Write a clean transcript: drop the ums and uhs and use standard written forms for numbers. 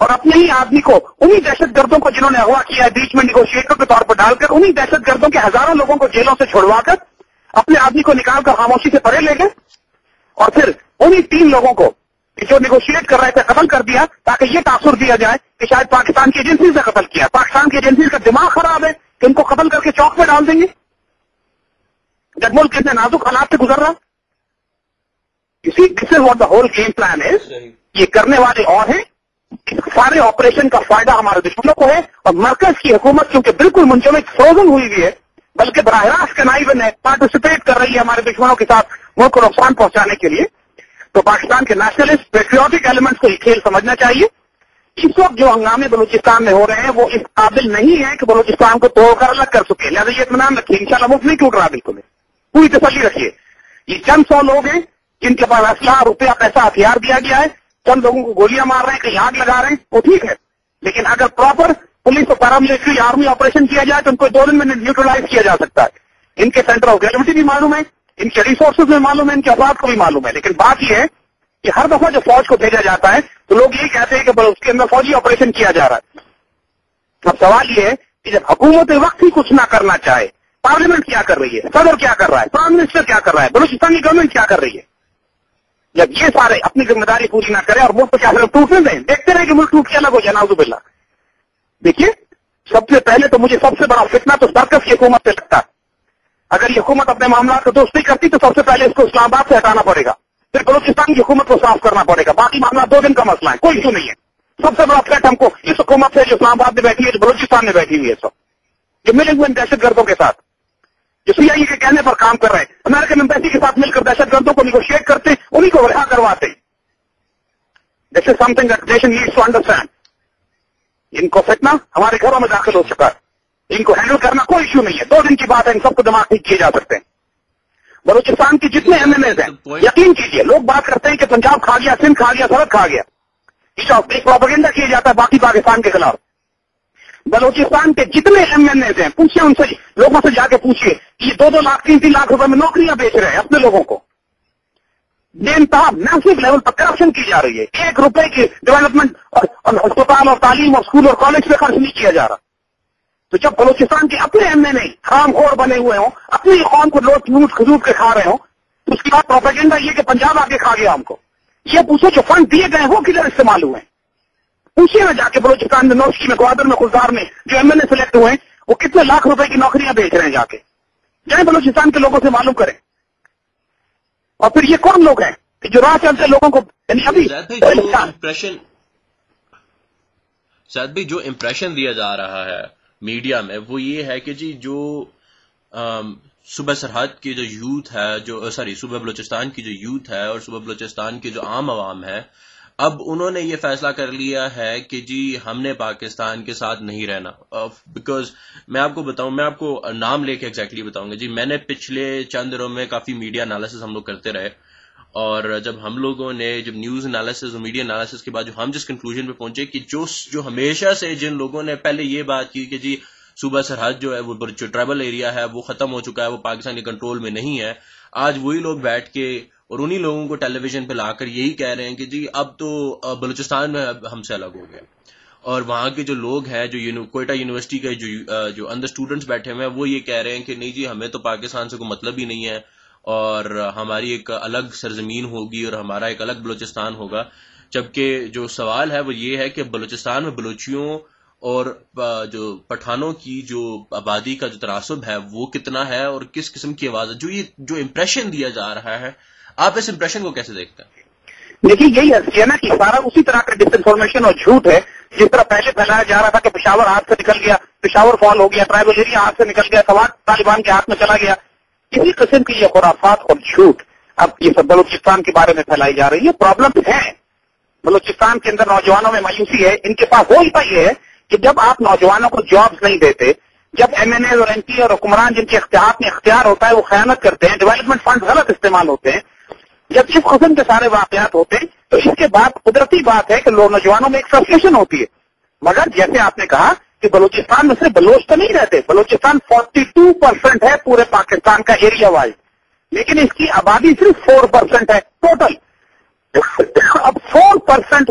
اور اپنے ہی آدمی کو انہی دہشت گردوں کو جنہوں نے اغوا کیا ہے بیچ میں نیگوشیٹر کے طور پر ڈال کر انہی دہشت گردوں کے ہزاروں لوگوں کو جیلوں سے چھڑوا کر اپنے آدمی کو نکال کر خاموشی سے پرے لے گئے اور پھر انہی 3 لوگوں کو جو نیگوشیٹ کر رہے تھے قتل کر دیا تاکہ یہ تاثر دیا جائے کہ شاید پاکستان کی ایجنسی سے قتل کیا. پاکستان کی ایجنسی کا دماغ خراب ہے کہ ان کو قتل کر کے چوک میں ڈال دیں گے جب ملک اتنے نازک حالات سے گزر رہا. This is what the whole game plan is. یہ کرنے والے اور ہیں. سارے آپریشن کا فائدہ ہمارے دشمنوں کو ہے اور مرکز کی حکومت کیونکہ بالکل منجمد فروزن ہوئی ہوئی ہے بلکہ براہ راست کنائیون ہے پارٹیسپیٹ کر رہی ہے ہمارے دشمنوں کے ساتھ ملک کو نقصان پہنچانے کے لیے. تو پاکستان کے نیشنلسٹ پیٹریوٹک ایلیمنٹس کو یہ کھیل سمجھنا چاہیے. اس وقت جو ہنگامے بلوچستان میں ہو رہے ہیں وہ اس قابل نہیں ہے کہ بلوچستان کو توڑ کر الگ کر سکے. لہٰذا یہ اطمینان رکھیے انشاءاللہ مفت نہیں ٹوٹ رہا بالکل. پوری تسلی رکھیے. یہ چند 100 لوگ ہیں جن کے پاس اسلحہ روپیہ پیسہ ہتھیار دیا گیا ہے. چند لوگوں کو گولیاں مار رہے ہیں کہیں آگ لگا رہے ہیں وہ ٹھیک ہے لیکن اگر پراپر پولیس اور پیراملٹری آرمی آپریشن کیا جائے تو ان کو 2 دن میں نیوٹرلائز کیا جا سکتا ہے. ان کے سینٹر آف گریوٹی بھی معلوم ہے ان کے ریسورسز بھی معلوم ہے ان کے افراد کو بھی معلوم ہے. لیکن بات یہ ہے کہ ہر دفعہ جو فوج کو بھیجا جاتا ہے تو لوگ یہی کہتے ہیں کہ اس کے اندر فوجی آپریشن کیا جا رہا ہے. اب سوال یہ ہے کہ جب حکومت وقت ہی کچھ نہ کرنا چاہے پارلیمنٹ کیا کر رہی ہے صدر کیا کر رہا ہے پرائم منسٹر کیا کر رہا ہے بلوچستان کی گورنمنٹ کیا کر رہی ہے. جب یہ سارے اپنی ذمہ داری پوری نہ کریں اور ملک کو کیا صرف ٹوٹنے دیں دیکھتے رہے کہ ملک ٹوٹ کے الگ ہو جائے نعوذ باللہ. دیکھیے سب سے پہلے تو مجھے سب سے بڑا فتنہ تو سرکس کی حکومت سے لگتا ہے. اگر یہ حکومت اپنے معاملات کو درست نہیں کرتی تو سب سے پہلے اس کو اسلام آباد سے ہٹانا پڑے گا پھر بلوچستان کی حکومت کو صاف کرنا پڑے گا. باقی معاملات 2 دن کا مسئلہ ہے کوئی ایشو نہیں ہے. سب سے بڑا تھریٹ ہم کو اس حکومت سے جو اسلام آباد میں بیٹھی ہے جو بلوچستان میں بیٹھی ہوئی ہے سب جو ملے ہوئے دہشت گردوں کے ساتھ جو سی آئی کے کہنے پر کام کر رہے ہیں امریکن ایمبیسی کے ساتھ مل کر دہشت گردوں کو نیگوشیٹ کرتے انہیں کو رہا کرواتے. This is something that nation needs to understand. ان کو فتنہ ہمارے گھروں میں داخل ہو چکا ہے. ان کو ہینڈل کرنا کوئی ایشو نہیں ہے. 2 دن کی بات ہے ان سب کو دماغ ٹھیک کیے جا سکتے ہیں. بلوچستان کی جتنے ایم این ایز ہیں یقین کیجیے لوگ بات کرتے ہیں کہ پنجاب کھا گیا سندھ کھا گیا سرحد کھا گیا. ایک پروپیگنڈا کیا جاتا ہے باقی پاکستان کے خلاف. بلوچستان کے جتنے ایم این ایز ہیں پوچھیں ان سے لوگوں سے جا کے پوچھیے یہ 2-2 لاکھ 3-3 لاکھ روپے میں نوکریاں بیچ رہے ہیں اپنے لوگوں کو. بے انتہا میسو لیول پر کرپشن کی جا رہی ہے. 1 روپے کی ڈیولپمنٹ اور ہسپتال اور تعلیم اور اسکول اور کالج پہ خرچ نہیں کیا جا رہا. تو جب بلوچستان کے اپنے ایم این اے حرام خور بنے ہوئے ہوں اپنی قوم کو لوٹ خرید کے کھا رہے ہوں تو اس کے بعد پروپیگنڈا یہ کہ پنجاب آگے کھا گیا ہم کو. یہ پوچھو جو فنڈ دیے گئے وہ کدھر استعمال ہوئے ہیں. پوچھیے نا جا کے بلوچستان میں نوشکی میں گوادر میں خلدار میں جو ایم این اے سلیکٹ ہوئے ہیں وہ کتنے لاکھ روپے کی نوکریاں بیچ رہے ہیں. جا کے جائیں بلوچستان کے لوگوں سے معلوم کریں. اور پھر یہ کون لوگ ہیں کہ جو راہ چلتے لوگوں کو سعد بھائی جو امپریشن دیا جا رہا ہے میڈیا میں وہ یہ ہے کہ جی جو صوبہ سرحد کی جو یوتھ ہے جو صوبہ بلوچستان کی جو یوتھ ہے اور صوبہ بلوچستان کی جو عام عوام ہے اب انہوں نے یہ فیصلہ کر لیا ہے کہ جی ہم نے پاکستان کے ساتھ نہیں رہنا. بیکاز میں آپ کو بتاؤں میں آپ کو نام لے کے ایگزیکٹلی بتاؤں گا. جی میں نے پچھلے چند دنوں میں کافی میڈیا انالیسس ہم لوگ کرتے رہے اور جب ہم لوگوں نے جب نیوز انالیسس اور میڈیا انالیسس کے بعد جو ہم جس کنکلوژن پہ پہنچے کہ جو ہمیشہ سے جن لوگوں نے پہلے یہ بات کی کہ جی صوبہ سرحد جو ہے وہ جو ٹرائبل ایریا ہے وہ ختم ہو چکا ہے وہ پاکستان کے کنٹرول میں نہیں ہے, آج وہی لوگ بیٹھ کے اور انہی لوگوں کو ٹیلی ویژن پہ لا کر یہی کہہ رہے ہیں کہ جی اب تو بلوچستان میں ہم سے الگ ہو گیا. اور وہاں کے جو لوگ ہیں جو کوئٹہ یونیورسٹی کے جو اندر اسٹوڈنٹس بیٹھے ہوئے ہیں وہ یہ کہہ رہے ہیں کہ نہیں جی ہمیں تو پاکستان سے کوئی مطلب ہی نہیں ہے اور ہماری ایک الگ سرزمین ہوگی اور ہمارا ایک الگ بلوچستان ہوگا. جبکہ جو سوال ہے وہ یہ ہے کہ بلوچستان میں بلوچیوں اور جو پٹھانوں کی جو آبادی کا جو تناسب ہے وہ کتنا ہے اور کس قسم کی آواز ہے. جو امپریشن دیا جا رہا ہے آپ اس امپریشن کو کیسے دیکھتے ہیں؟ دیکھیے یہی ہے نا کہ سارا اسی طرح کا ڈس انفارمیشن اور جھوٹ ہے جس طرح پہلے پھیلایا جا رہا تھا کہ پشاور ہاتھ سے نکل گیا, پشاور فال ہو گیا, ٹرائبل ایریا ہاتھ سے نکل گیا, سوات طالبان کے ہاتھ میں چلا گیا. اسی قسم کی یہ خرافات اور جھوٹ اب یہ سب بلوچستان کے بارے میں پھیلائی جا رہی ہے. پرابلم ہے بلوچستان کے اندر نوجوانوں میں مایوسی ہے. ان کے پاس ہوتا یہ ہے کہ جب آپ نوجوانوں کو جابز نہیں دیتے, جب ایم این اے اور ایم پی اور حکمران جن کے اختیارات میں اختیار ہوتا ہے وہ خیانت کرتے ہیں, ڈیولپمنٹ فنڈ غلط استعمال ہوتے ہیں, جب اس قسم کے سارے واقعات ہوتے ہیں تو اس کے بعد قدرتی بات ہے کہ لوگ نوجوانوں میں ایک فرسٹریشن ہوتی ہے. مگر جیسے آپ نے کہا کہ بلوچستان میں صرف بلوچ تو نہیں رہتے, بلوچستان 42% ہے پورے پاکستان کا ایریا وائز, لیکن اس کی آبادی صرف 4% ہے ٹوٹل. اب 4%